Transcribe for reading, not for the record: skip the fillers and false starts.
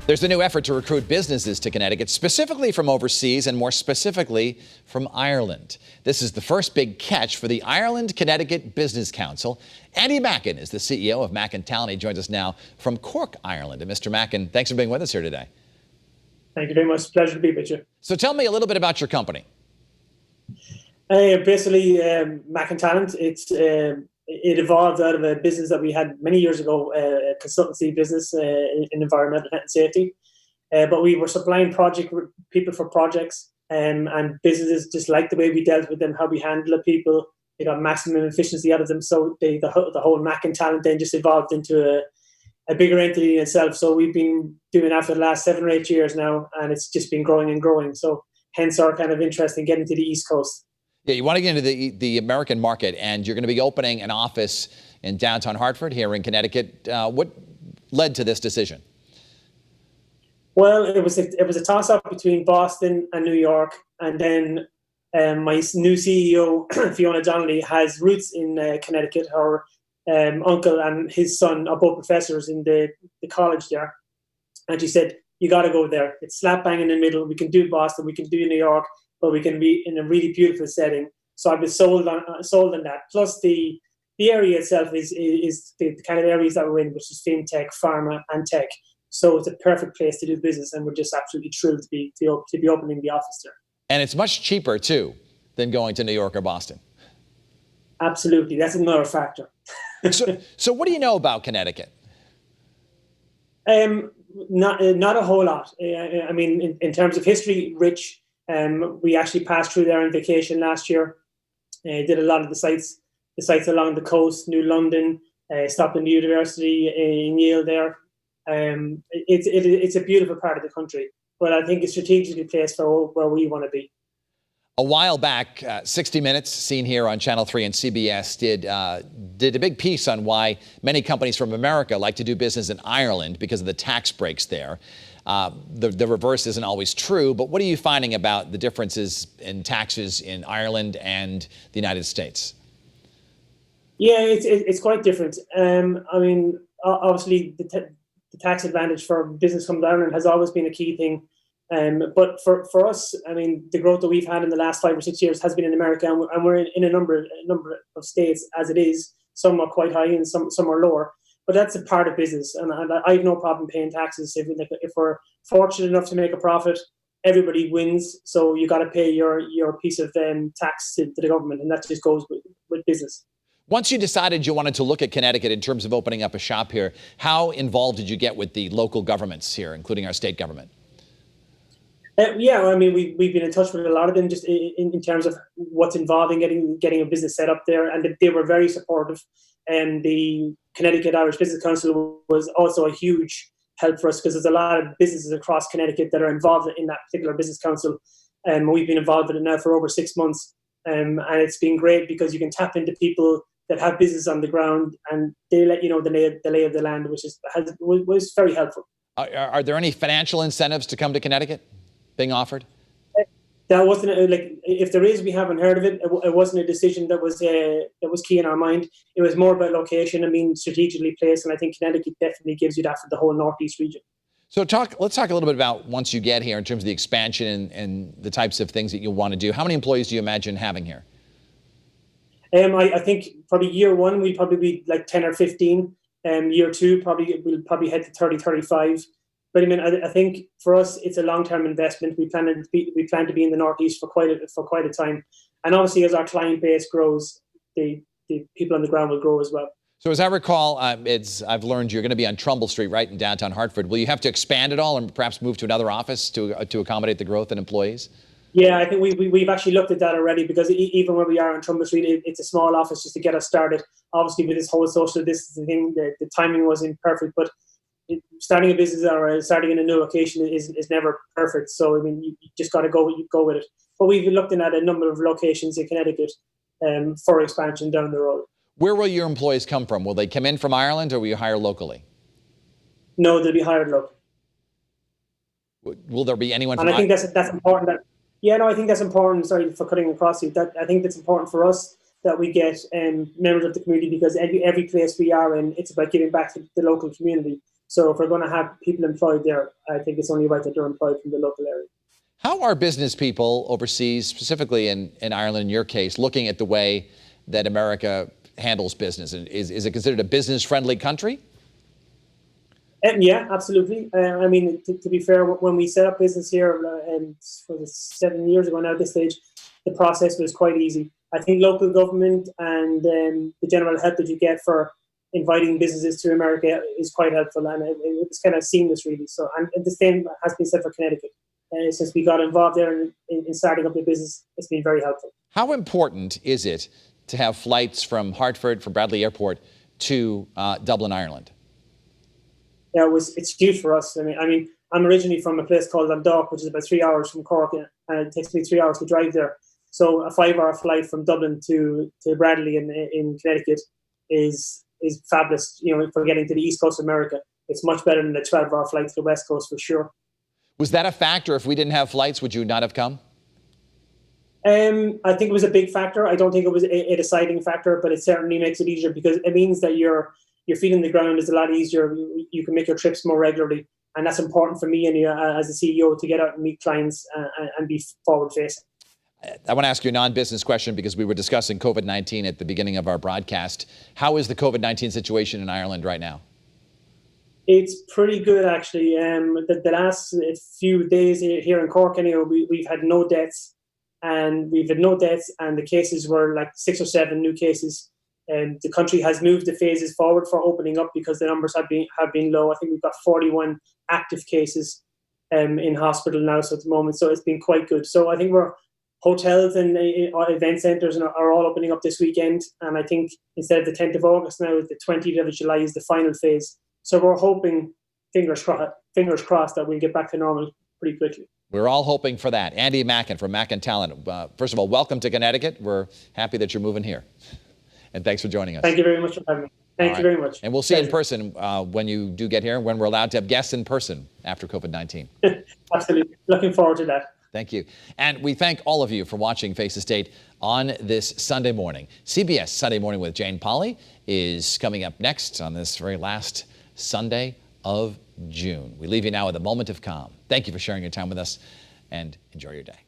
There's a new effort to recruit businesses to Connecticut, specifically from overseas and more specifically from Ireland. This is the first big catch for the Ireland-Connecticut Business Council. Andy Mackin is the CEO of Mackin Talent. He joins us now from Cork, Ireland. And Mr. Mackin, thanks for being with us here today. Thank you very much. Pleasure to be with you. So tell me a little bit about your company. Basically, Mackin Talent, it evolved out of a business that we had many years ago, a consultancy business in environmental health and safety. But we were supplying people for projects, and businesses just liked the way we dealt with them, how we handled people. They got maximum efficiency out of them. So the whole Mackin Talent then just evolved into a bigger entity in itself. So we've been doing that for the last 7 or 8 years now, and it's just been growing and growing. So hence our kind of interest in getting to the East Coast. Yeah, you want to get into the American market, and you're going to be opening an office in downtown Hartford here in Connecticut. What led to this decision? Well, it was a toss-up between Boston and New York, and then my new CEO, Fiona Donnelly, has roots in Connecticut. Her uncle and his son are both professors in the college there, and she said, "You got to go there. It's slap bang in the middle. We can do Boston, we can do New York, but we can be in a really beautiful setting." So I was sold on that. Plus the area itself is the kind of areas that we're in, which is fintech, pharma, and tech. So it's a perfect place to do business, and we're just absolutely thrilled to be opening the office there. And it's much cheaper too than going to New York or Boston. Absolutely, that's another factor. So what do you know about Connecticut? Not a whole lot. I mean, in terms of history, rich. We actually passed through there on vacation last year. Did a lot of the sites along the coast, New London, stopped in the university in Yale there. It's a beautiful part of the country, but I think it's strategically placed for where we want to be. A while back, 60 Minutes, seen here on Channel 3 and CBS, did a big piece on why many companies from America like to do business in Ireland because of the tax breaks there. The reverse isn't always true, but what are you finding about the differences in taxes in Ireland and the United States? Yeah, it's quite different. I mean, obviously the tax advantage for business coming to Ireland has always been a key thing. But for us, I mean, the growth that we've had in the last 5 or 6 years has been in America, and we're in a number of states as it is. Some are quite high and some are lower. But that's a part of business, and I have no problem paying taxes. If we're fortunate enough to make a profit, everybody wins. So you got to pay your piece of tax to the government, and that just goes with business. Once you decided you wanted to look at Connecticut in terms of opening up a shop here, how involved did you get with the local governments here, including our state government? Yeah, I mean, we've been in touch with a lot of them just in terms of what's involved in getting a business set up there, and they were very supportive. And the Connecticut Irish Business Council was also a huge help for us because there's a lot of businesses across Connecticut that are involved in that particular business council. And we've been involved in it now for over 6 months. And it's been great because you can tap into people that have business on the ground, and they let you know the lay of the land, which was very helpful. Are there any financial incentives to come to Connecticut being offered? That wasn't if there is, we haven't heard of it. It wasn't a decision that was key in our mind. It was more about location and being strategically placed, and I think Connecticut definitely gives you that for the whole Northeast region. So let's talk a little bit about once you get here in terms of the expansion and the types of things that you'll want to do. How many employees do you imagine having here? I think probably year one we'll probably be like 10 or 15. Year two we'll probably head to 30, 35. But I mean, I think for us it's a long-term investment. We plan to be in the Northeast for quite a time, and obviously as our client base grows, the people on the ground will grow as well. So as I recall, I've learned you're going to be on Trumbull Street, right in downtown Hartford. Will you have to expand it all and perhaps move to another office to accommodate the growth in employees? Yeah, I think we've actually looked at that already, because even where we are on Trumbull Street, it's a small office just to get us started. Obviously, with this whole social distancing thing, the timing wasn't perfect, but starting a business or starting in a new location is never perfect. So I mean, you just got to go with it. But we've been looking at a number of locations in Connecticut for expansion down the road. Where will your employees come from? Will they come in from Ireland, or will you hire locally? No, they'll be hired locally. Will there be anyone? And I think that's important. I think that's important. Sorry for cutting across you. I think that's important for us that we get members of the community, because every place we are in, it's about giving back to the local community. So if we're going to have people employed there, I think it's only right that they're employed from the local area. How are business people overseas, specifically in Ireland in your case, looking at the way that America handles business? Is it considered a business-friendly country? Yeah, absolutely. I mean, to be fair, when we set up business here, and for 7 years ago now at this stage, the process was quite easy. I think local government and the general help that you get for inviting businesses to America is quite helpful, and it was kind of seamless, really. So, and the same has been said for Connecticut. Since we got involved there in starting up the business, it's been very helpful. How important is it to have flights from Hartford, from Bradley Airport, to Dublin, Ireland? Yeah, it's huge for us. I mean, I'm originally from a place called Dundalk, which is about 3 hours from Cork, and it takes me 3 hours to drive there. So a 5-hour flight from Dublin to Bradley in Connecticut is fabulous. You know, for getting to the east coast of America, it's much better than a 12-hour flight to the west coast for sure. Was that a factor? If we didn't have flights, would you not have come? I think it was a big factor. I don't think it was a deciding factor, but it certainly makes it easier because it means that your feet on the ground is a lot easier. You can make your trips more regularly, and that's important for me and as a CEO to get out and meet clients and be forward facing. I want to ask you a non-business question because we were discussing COVID-19 at the beginning of our broadcast. How is the COVID-19 situation in Ireland right now? It's pretty good, actually. The last few days here in Cork, anyway, we've had no deaths, and the cases were like 6 or 7 new cases. And the country has moved the phases forward for opening up because the numbers have been low. I think we've got 41 active cases in hospital now, so at the moment, so it's been quite good. So I think hotels and event centres are all opening up this weekend, and I think instead of the 10th of August now, the 20th of July is the final phase. So we're hoping, fingers crossed, that we'll get back to normal pretty quickly. We're all hoping for that. Andy Mackin from Mackin Talent. First of all, welcome to Connecticut. We're happy that you're moving here. And thanks for joining us. Thank you very much for having me. Thank you very much. And we'll see you in person when you do get here, when we're allowed to have guests in person after COVID-19. Absolutely. Looking forward to that. Thank you. And we thank all of you for watching Face the State on this Sunday morning. CBS Sunday Morning with Jane Pauley is coming up next on this very last Sunday of June. We leave you now with a moment of calm. Thank you for sharing your time with us, and enjoy your day.